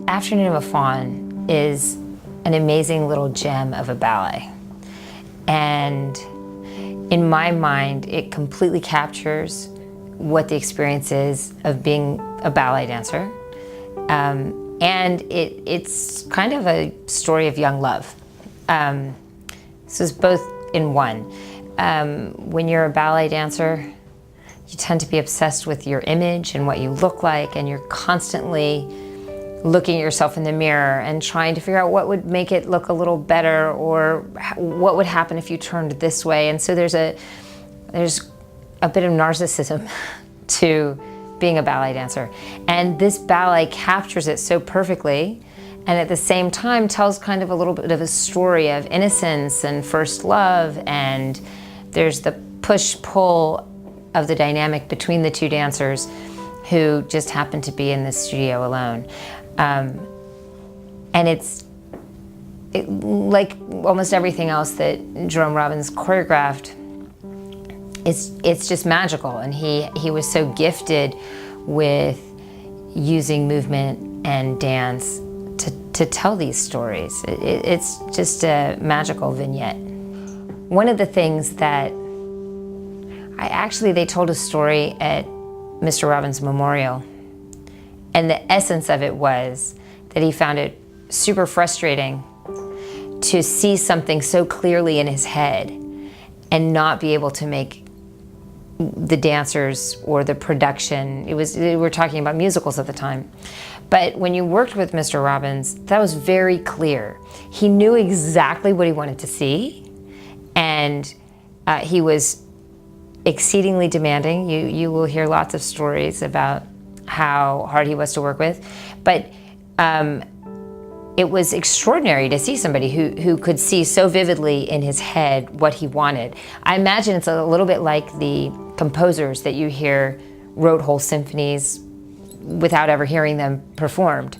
Afternoon of a Faun is an amazing little gem of a ballet. And in my mind, it completely captures what the experience is of being a ballet dancer. And it's kind of a story of young love. So it's both in one. When you're a ballet dancer, you tend to be obsessed with your image and what you look like, and you're constantly looking at yourself in the mirror and trying to figure out what would make it look a little better, or what would happen if you turned this way. And so there's a bit of narcissism to being a ballet dancer. And this ballet captures it so perfectly, and at the same time tells kind of a little bit of a story of innocence and first love, and there's the push-pull of the dynamic between the two dancers who just happen to be in the studio alone. And it's like almost everything else that Jerome Robbins choreographed, it's just magical. And he was so gifted with using movement and dance to tell these stories. It's just a magical vignette. One of the things that they told a story at Mr. Robbins' memorial, and the essence of it was that he found it super frustrating to see something so clearly in his head and not be able to make the dancers or the production. We were talking about musicals at the time. But when you worked with Mr. Robbins, that was very clear. He knew exactly what he wanted to see, and he was exceedingly demanding. You will hear lots of stories about how hard he was to work with, but it was extraordinary to see somebody who could see so vividly in his head what he wanted. I imagine it's a little bit like the composers that you hear wrote whole symphonies without ever hearing them performed.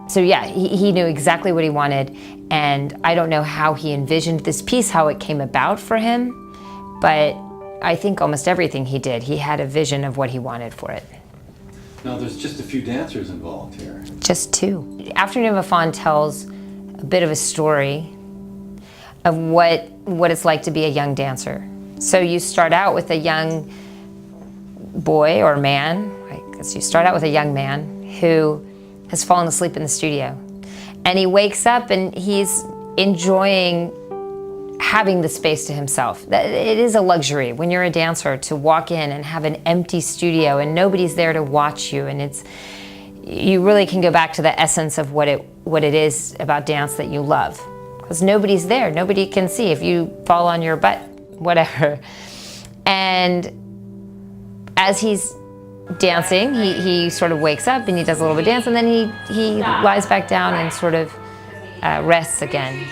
So yeah, he knew exactly what he wanted, and I don't know how he envisioned this piece, how it came about for him, but I think almost everything he did, he had a vision of what he wanted for it. Now there's just a few dancers involved here. Just two. Afternoon of a Faun tells a bit of a story of what it's like to be a young dancer. So you start out with a young boy or man, I guess you start out with a young man who has fallen asleep in the studio. And he wakes up and he's enjoying having the space to himself. It is a luxury when you're a dancer to walk in and have an empty studio and nobody's there to watch you, and you really can go back to the essence of what it is about dance that you love, because nobody's there, nobody can see if you fall on your butt, whatever. And as he's dancing, he sort of wakes up and he does a little bit of dance, and then he lies back down and sort of rests again.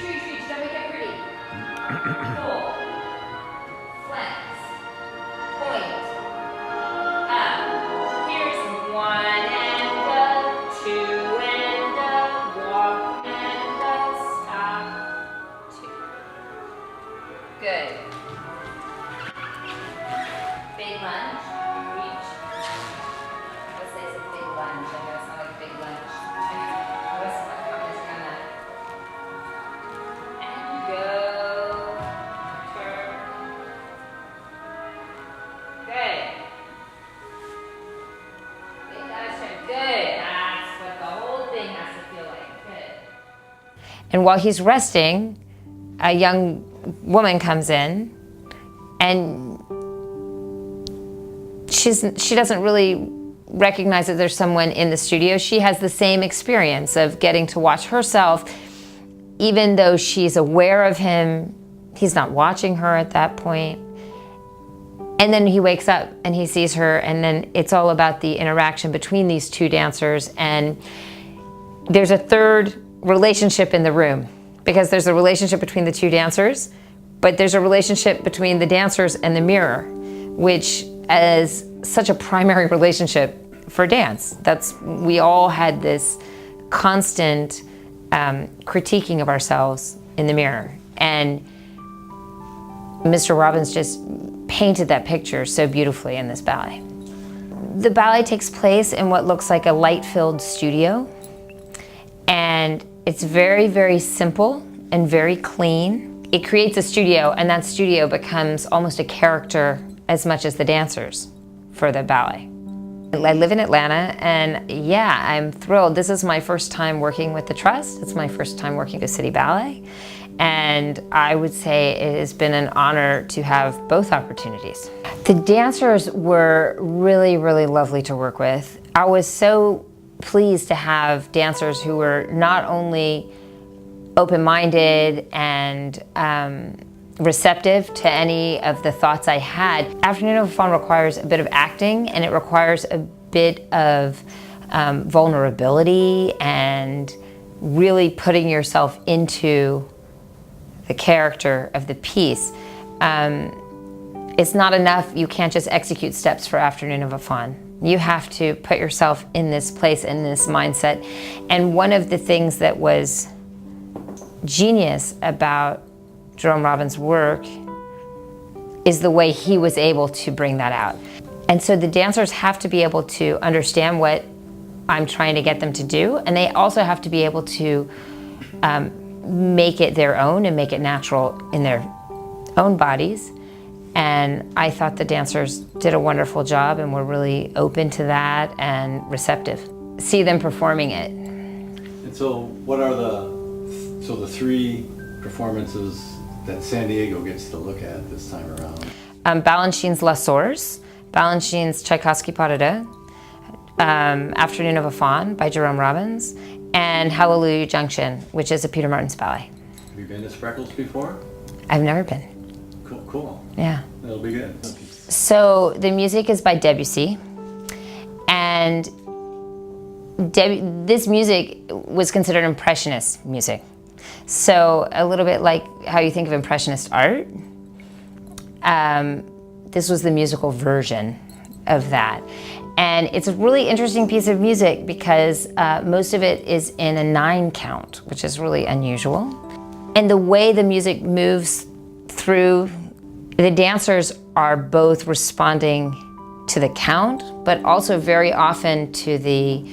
Good. Big lunge, reach. Let's say it's a big lunge. I know it's not like a big lunge. I was confident on that. And go. Turn. Good. Big lunge turn. Good. That's what the whole thing has to feel like. Good. And while he's resting, a young woman comes in, and she doesn't really recognize that there's someone in the studio. She has the same experience of getting to watch herself, even though she's aware of him. He's not watching her at that point. And then he wakes up and he sees her, and then it's all about the interaction between these two dancers. And there's a third relationship in the room, because there's a relationship between the two dancers, but there's a relationship between the dancers and the mirror, which is such a primary relationship for dance. We all had this constant critiquing of ourselves in the mirror. And Mr. Robbins just painted that picture so beautifully in this ballet. The ballet takes place in what looks like a light-filled studio. And it's very, very simple and very clean. It creates a studio, and that studio becomes almost a character as much as the dancers for the ballet. I live in Atlanta, and yeah, I'm thrilled. This is my first time working with the Trust. It's my first time working with City Ballet. And I would say it has been an honor to have both opportunities. The dancers were really, really lovely to work with. I was so pleased to have dancers who were not only open-minded and receptive to any of the thoughts I had. Afternoon of Faun requires a bit of acting, and it requires a bit of vulnerability and really putting yourself into the character of the piece. It's not enough, you can't just execute steps for Afternoon of a Faun. You have to put yourself in this place, in this mindset. And one of the things that was genius about Jerome Robbins' work is the way he was able to bring that out. And so the dancers have to be able to understand what I'm trying to get them to do, and they also have to be able to make it their own and make it natural in their own bodies. And I thought the dancers did a wonderful job and were really open to that and receptive. See them performing it. And so what are the three performances that San Diego gets to look at this time around? Balanchine's La Source, Balanchine's Tchaikovsky Pas de Deux, Afternoon of a Faun by Jerome Robbins, and Hallelujah Junction, which is a Peter Martins ballet. Have you been to Spreckles before? I've never been. Cool. Yeah. That'll be good. So the music is by Debussy, and this music was considered impressionist music. So a little bit like how you think of impressionist art. This was the musical version of that. And it's a really interesting piece of music because most of it is in a 9 count, which is really unusual. And the way the music moves through, the dancers are both responding to the count, but also very often to the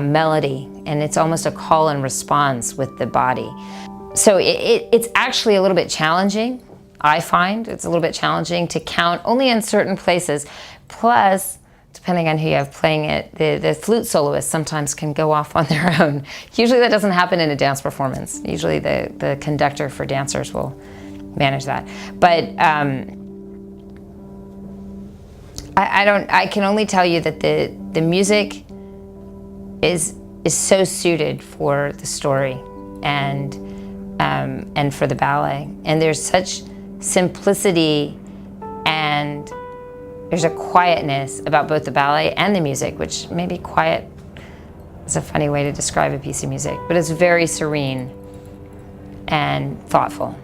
melody. And it's almost a call and response with the body. So it's actually a little bit challenging. I find it's a little bit challenging to count only in certain places. Plus, depending on who you have playing it, the flute soloists sometimes can go off on their own. Usually that doesn't happen in a dance performance. Usually the conductor for dancers will manage that. But I can only tell you that the music is so suited for the story and for the ballet. And there's such simplicity and there's a quietness about both the ballet and the music, which maybe quiet is a funny way to describe a piece of music, but it's very serene and thoughtful.